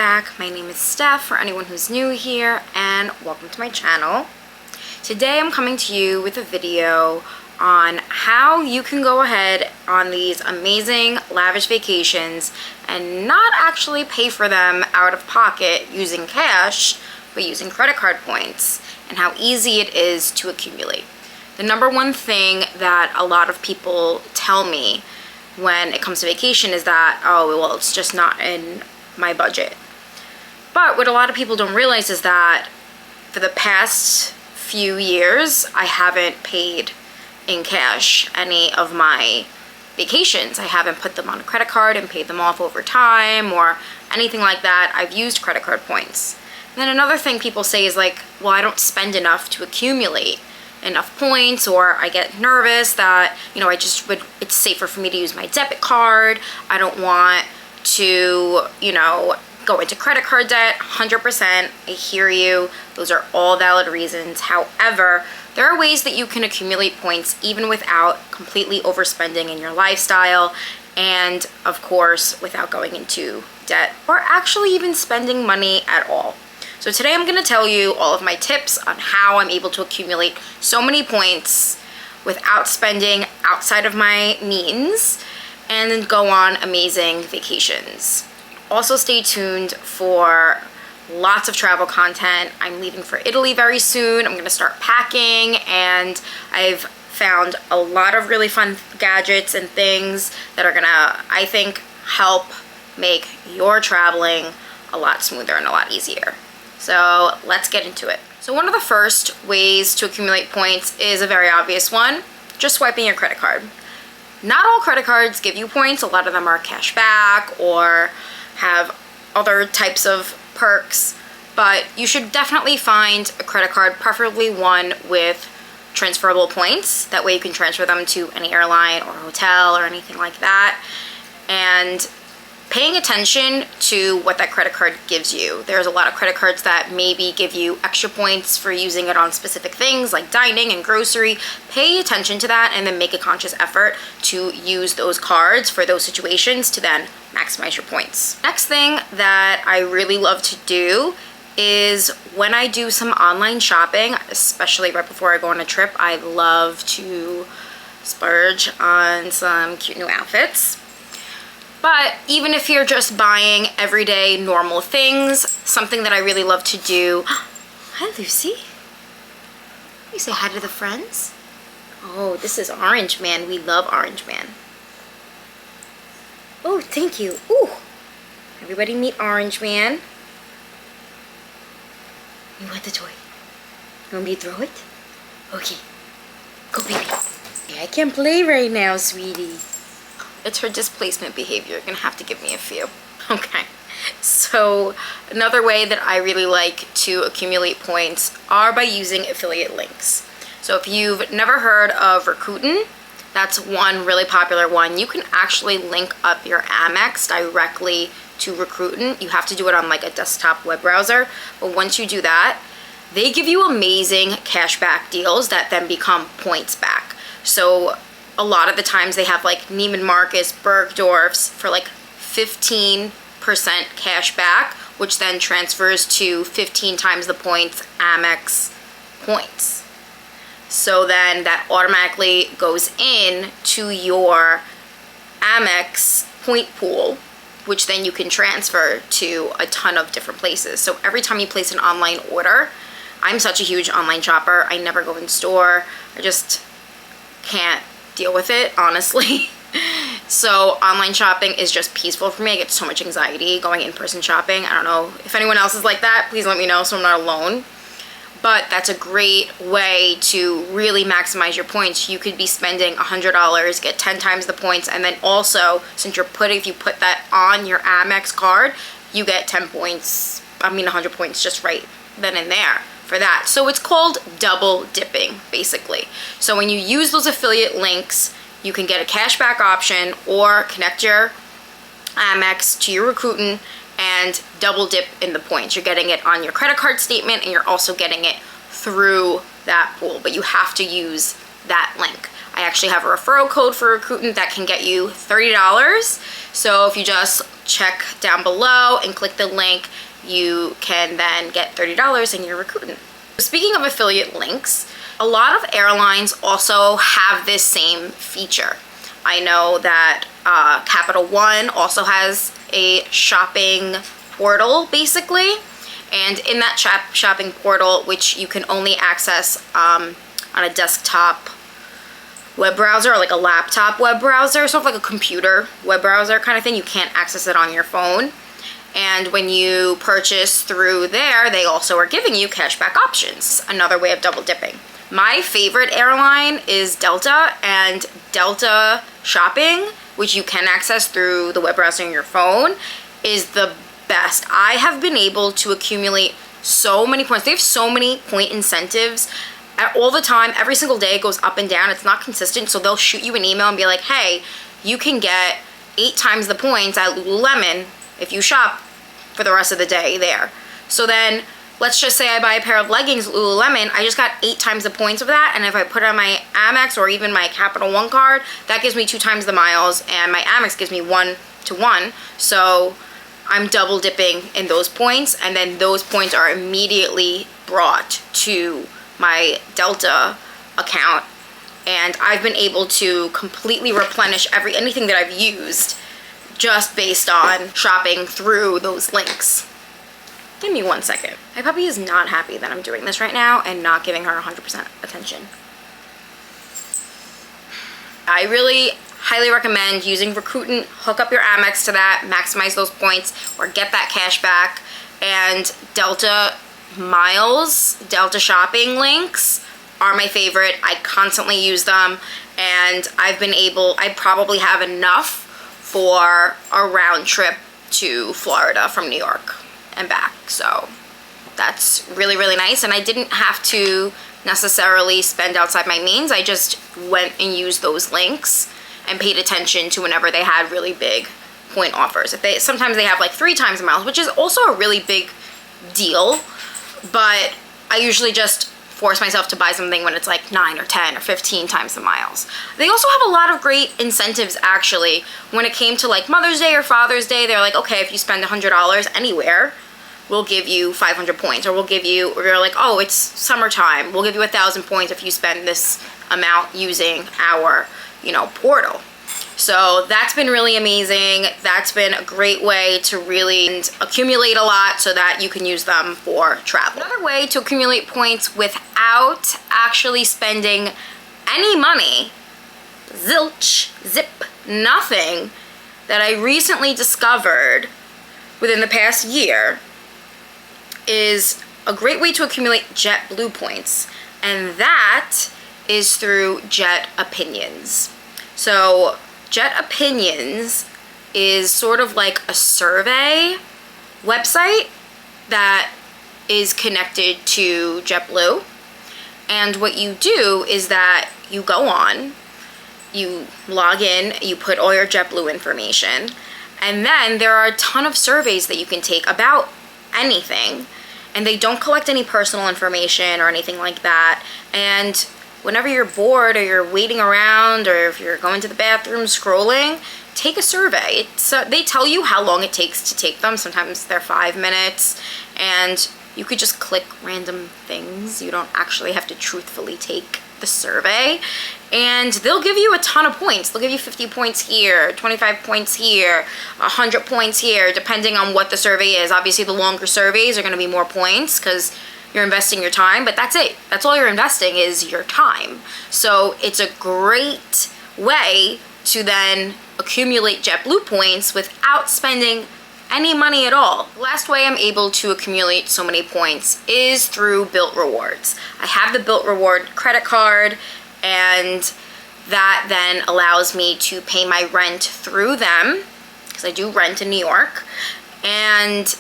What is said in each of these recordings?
back. My name is Steph for anyone who's new here, and welcome to my channel. Today I'm coming to you with a video on how you can go ahead on these amazing lavish vacations and not actually pay for them out of pocket using cash, but using credit card points, and how easy it is to accumulate. The number one thing that a lot of people tell me when it comes to vacation is that, oh, well, it's just not in my budget. But what a lot of people don't realize is that for the past few years, I haven't paid in cash any of my vacations. I haven't put them on a credit card and paid them off over time or anything like that. I've used credit card points. And then another thing people say is like, well, I don't spend enough to accumulate enough points, or I get nervous that, you know, it's safer for me to use my debit card. I don't want to, you know, go into credit card debt. 100%, I hear you. Those are all valid reasons. However, there are ways that you can accumulate points even without completely overspending in your lifestyle, and of course, without going into debt or actually even spending money at all. So today I'm going to tell you all of my tips on how I'm able to accumulate so many points without spending outside of my means and then go on amazing vacations. Also stay tuned for lots of travel content. I'm leaving for Italy very soon. I'm going to start packing, and I've found a lot of really fun gadgets and things that are going to, I think, help make your traveling a lot smoother and a lot easier. So let's get into it. So one of the first ways to accumulate points is a very obvious one, just swiping your credit card. Not all credit cards give you points. A lot of them are cash back or have other types of perks, but you should definitely find a credit card, preferably one with transferable points. That way you can transfer them to any airline or hotel or anything like that. And paying attention to what that credit card gives you. There's a lot of credit cards that maybe give you extra points for using it on specific things like dining and grocery. Pay attention to that and then make a conscious effort to use those cards for those situations to then maximize your points. Next thing that I really love to do is when I do some online shopping, especially right before I go on a trip, I love to splurge on some cute new outfits. But even if you're just buying everyday normal things, something that I really love to do. Hi, Lucy. You say hi to the friends? Oh, this is Orange Man. We love Orange Man. Oh, thank you. Ooh. Everybody meet Orange Man. You want the toy? You want me to throw it? Okay. Go, baby. Yeah, I can't play right now, sweetie. It's her displacement behavior. You're gonna have to give me a few. Okay. So another way that I really like to accumulate points are by using affiliate links. So if you've never heard of Rakuten, that's one really popular one. You can actually link up your Amex directly to Rakuten. You have to do it on like a desktop web browser. But once you do that, they give you amazing cashback deals that then become points back. So a lot of the times they have like Neiman Marcus, Bergdorf's for like 15% cash back, which then transfers to 15 times the points Amex points. So then that automatically goes in to your Amex point pool, which then you can transfer to a ton of different places. So every time you place an online order, I'm such a huge online shopper. I never go in store. I just can't deal with it, honestly. So online shopping is just peaceful for me. I get so much anxiety going in-person shopping. I don't know if anyone else is like that. Please let me know so I'm not alone. But that's a great way to really maximize your points. You could be spending $100, get 10 times the points, and then also, since if you put that on your Amex card, you get 10 points, 100 points just right then and there for that. So it's called double dipping, basically. So when you use those affiliate links, you can get a cashback option or connect your Amex to your Rakuten and double dip in the points. You're getting it on your credit card statement, and you're also getting it through that pool, but you have to use that link. I actually have a referral code for Rakuten that can get you $30. So if you just check down below and click the link. You can then get $30 in your Rakuten. Speaking of affiliate links, a lot of airlines also have this same feature. I know that Capital One also has a shopping portal, basically. And in that shopping portal, which you can only access on a desktop web browser or like a laptop web browser, sort of like a computer web browser kind of thing. You can't access it on your phone. And when you purchase through there, they also are giving you cashback options. Another way of double dipping. My favorite airline is Delta, and Delta Shopping, which you can access through the web browser on your phone, is the best. I have been able to accumulate so many points. They have so many point incentives all the time. Every single day it goes up and down. It's not consistent, so they'll shoot you an email and be like, hey, you can get 8 times the points at Lululemon if you shop for the rest of the day there. So then, let's just say I buy a pair of leggings at Lululemon, I just got 8 times the points of that, and if I put it on my Amex or even my Capital One card, that gives me 2 times the miles, and my Amex gives me 1 to 1. So I'm double dipping in those points, and then those points are immediately brought to my Delta account, and I've been able to completely replenish anything that I've used just based on shopping through those links. Give me 1 second. My puppy is not happy that I'm doing this right now and not giving her 100% attention. I really highly recommend using Rakuten. Hook up your Amex to that, maximize those points, or get that cash back. And Delta Miles, Delta Shopping links are my favorite. I constantly use them, and I probably have enough for a round trip to Florida from New York and back. So that's really, really nice. And I didn't have to necessarily spend outside my means. I just went and used those links and paid attention to whenever they had really big point offers. Sometimes they have like 3 times the miles, which is also a really big deal, but I usually just force myself to buy something when it's like 9 or 10 or 15 times the miles. They also have a lot of great incentives, actually. When it came to like Mother's Day or Father's Day, they're like, okay, if you spend $100 anywhere, we'll give you 500 points, or you're like, oh, it's summertime, we'll give you 1,000 points if you spend this amount using our, portal. So that's been really amazing. That's been a great way to really accumulate a lot so that you can use them for travel. Another way to accumulate points without actually spending any money, zilch, zip, nothing, that I recently discovered within the past year is a great way to accumulate JetBlue points, and that is through Jet Opinions. So Jet Opinions is sort of like a survey website that is connected to JetBlue. And what you do is that you go on, you log in, you put all your JetBlue information, and then there are a ton of surveys that you can take about anything, and they don't collect any personal information or anything like that. And whenever you're bored or you're waiting around, or if you're going to the bathroom scrolling, take a survey. They tell you how long it takes to take them. Sometimes they're 5 minutes, and you could just click random things. You don't actually have to truthfully take the survey, and they'll give you a ton of points. They'll give you 50 points here, 25 points here, 100 points here, depending on what the survey is. Obviously, the longer surveys are going to be more points because you're investing your time, but that's it. That's all you're investing is your time. So it's a great way to then accumulate JetBlue points without spending any money at all. The last way I'm able to accumulate so many points is through Bilt Rewards. I have the Bilt Reward credit card, and that then allows me to pay my rent through them, because I do rent in New York, and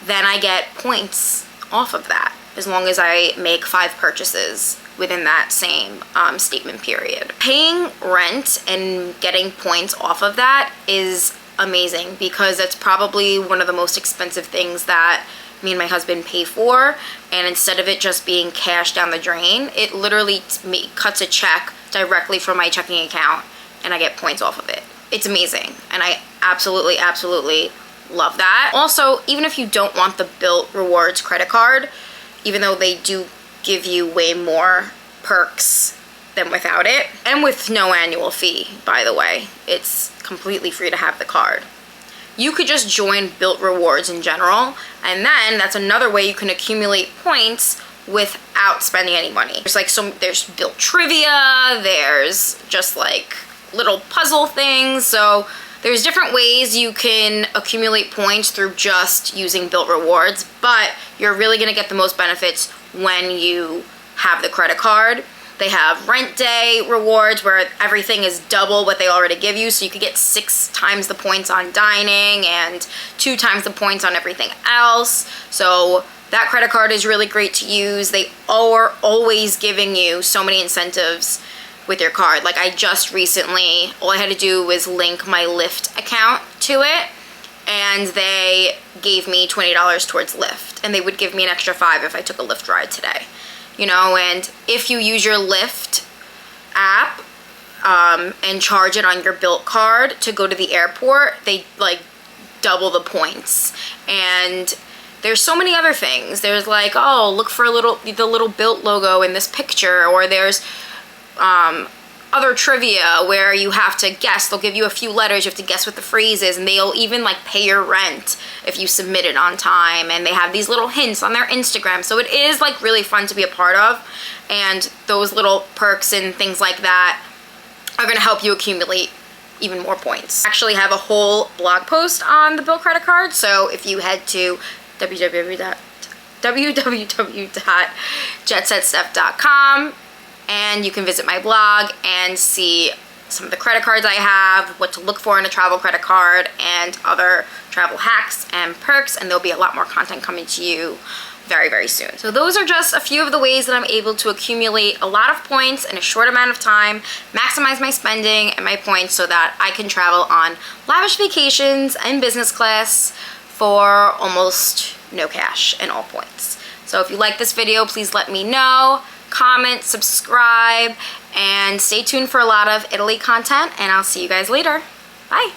then I get points off of that as long as I make 5 purchases within that same statement period. Paying rent and getting points off of that is amazing, because it's probably one of the most expensive things that me and my husband pay for, and instead of it just being cash down the drain, it literally cuts a check directly from my checking account, and I get points off of it. It's amazing, and I absolutely love that. Also, even if you don't want the Bilt Rewards credit card, even though they do give you way more perks than without it, and with no annual fee, by the way. It's completely free to have the card. You could just join Bilt Rewards in general, and then that's another way you can accumulate points without spending any money. There's Bilt Trivia, there's just like little puzzle things, so there's different ways you can accumulate points through just using Bilt Rewards, but you're really gonna get the most benefits when you have the credit card. They have rent day rewards where everything is double what they already give you, so you could get 6 times the points on dining and 2 times the points on everything else. So that credit card is really great to use. They are always giving you so many incentives with your card. Like I just recently, all I had to do was link my Lyft account to it, and they gave me $20 towards Lyft, and they would give me an extra $5 if I took a Lyft ride today. You know, and if you use your Lyft app and charge it on your Bilt card to go to the airport, they like double the points. And there's so many other things. There's like, oh, look for the little Bilt logo in this picture, or there's other trivia where you have to guess. They'll give you a few letters, you have to guess what the phrase is, and they'll even like pay your rent if you submit it on time. And they have these little hints on their Instagram, so it is like really fun to be a part of. And those little perks and things like that are going to help you accumulate even more points. I actually have a whole blog post on the Bilt credit card, so if you head to www.jetsetsteff.com, and you can visit my blog and see some of the credit cards I have, what to look for in a travel credit card, and other travel hacks and perks, and there'll be a lot more content coming to you very, very soon. So those are just a few of the ways that I'm able to accumulate a lot of points in a short amount of time, maximize my spending and my points so that I can travel on lavish vacations and business class for almost no cash and all points. So if you like this video, please let me know. Comment, subscribe, and stay tuned for a lot of Italy content, and I'll see you guys later. Bye.